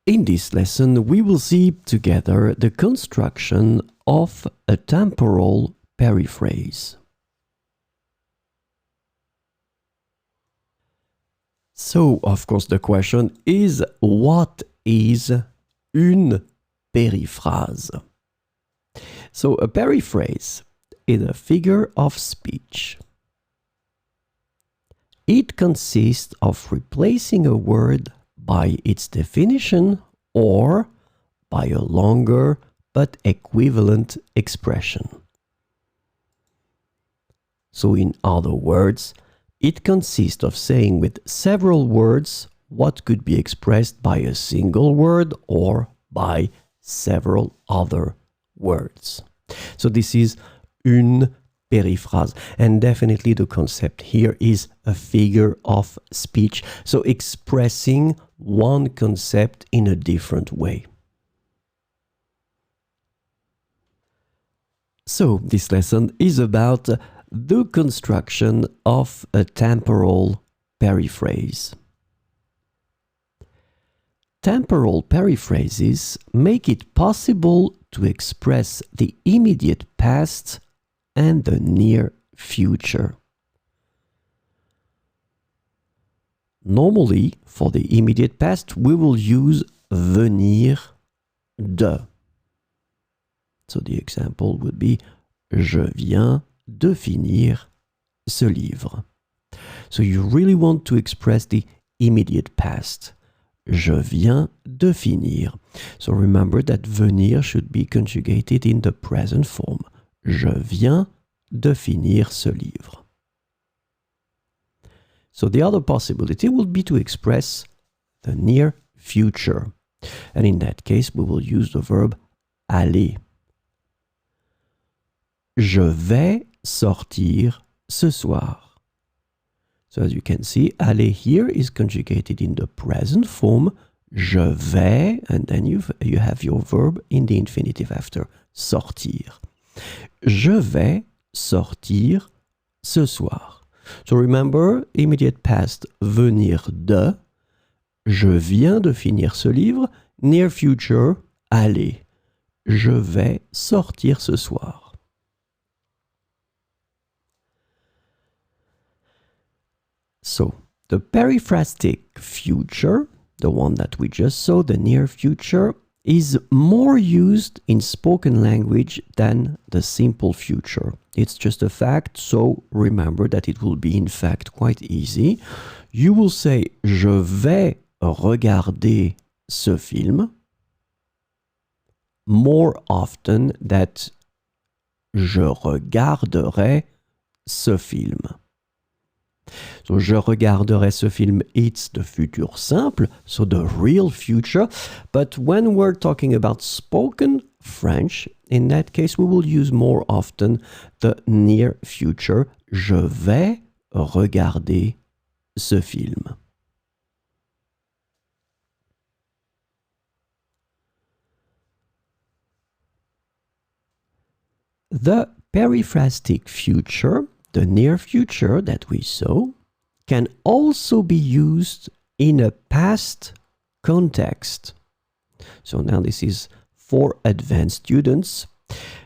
In this lesson, we will see together the construction of a temporal periphrase. So, of course, the question is, what is une periphrase? So, a periphrase is a figure of speech. It consists of replacing a word by its definition or by a longer but equivalent expression. So in other words, it consists of saying with several words what could be expressed by a single word or by several other words. So this is une periphrase, and definitely the concept here is a figure of speech, so expressing one concept in a different way. So this lesson is about the construction of a temporal periphrase. Temporal periphrases make it possible to express the immediate past and the near future. Normally, for the immediate past, we will use venir de. So the example would be Je viens de finir ce livre. So you really want to express the immediate past. Je viens de finir. So remember that venir should be conjugated in the present form. Je viens de finir ce livre. So the other possibility would be to express the near future. And in that case, we will use the verb aller. Je vais sortir ce soir. So as you can see, aller here is conjugated in the present form. Je vais, and then you have your verb in the infinitive after, sortir. Je vais sortir ce soir. So remember, immediate past, venir de. Je viens de finir ce livre. Near future, aller. Je vais sortir ce soir. So, the periphrastic future, the one that we just saw, the near future, is more used in spoken language than the simple future. It's just a fact, so remember that it will be in fact quite easy. You will say je vais regarder ce film more often than je regarderai ce film. So, je regarderai ce film, it's the future simple, so the real future. But when we're talking about spoken French, in that case, we will use more often the near future. Je vais regarder ce film. The periphrastic future, the near future that we saw, can also be used in a past context. So now this is for advanced students.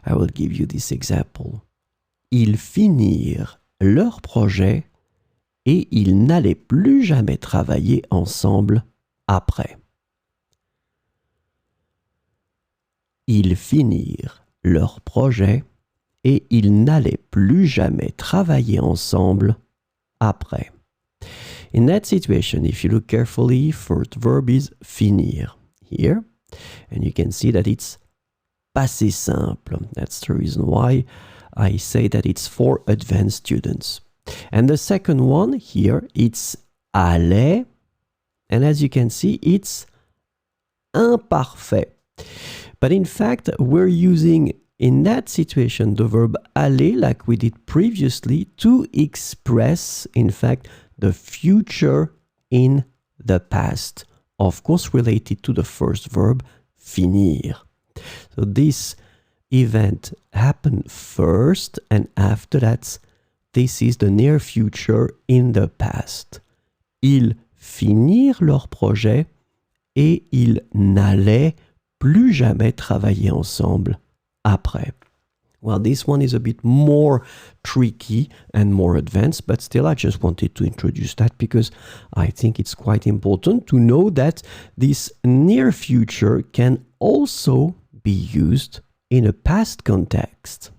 I will give you this example. Ils finirent leur projet et ils n'allaient plus jamais travailler ensemble après. Ils finirent leur projet et ils n'allaient plus jamais travailler ensemble après. In that situation, if you look carefully, first verb is finir here, and you can see that it's passé simple. That's the reason why I say that it's for advanced students. And the second one here, it's allait, and as you can see, it's imparfait. But in fact, we're using in that situation the verb aller, like we did previously, to express, in fact, the future in the past. Of course, related to the first verb, finir. So this event happened first, and after that, this is the near future in the past. Ils finirent leur projet et ils n'allaient plus jamais travailler ensemble après. Well, this one is a bit more tricky and more advanced, but still I just wanted to introduce that because I think it's quite important to know that this near future can also be used in a past context.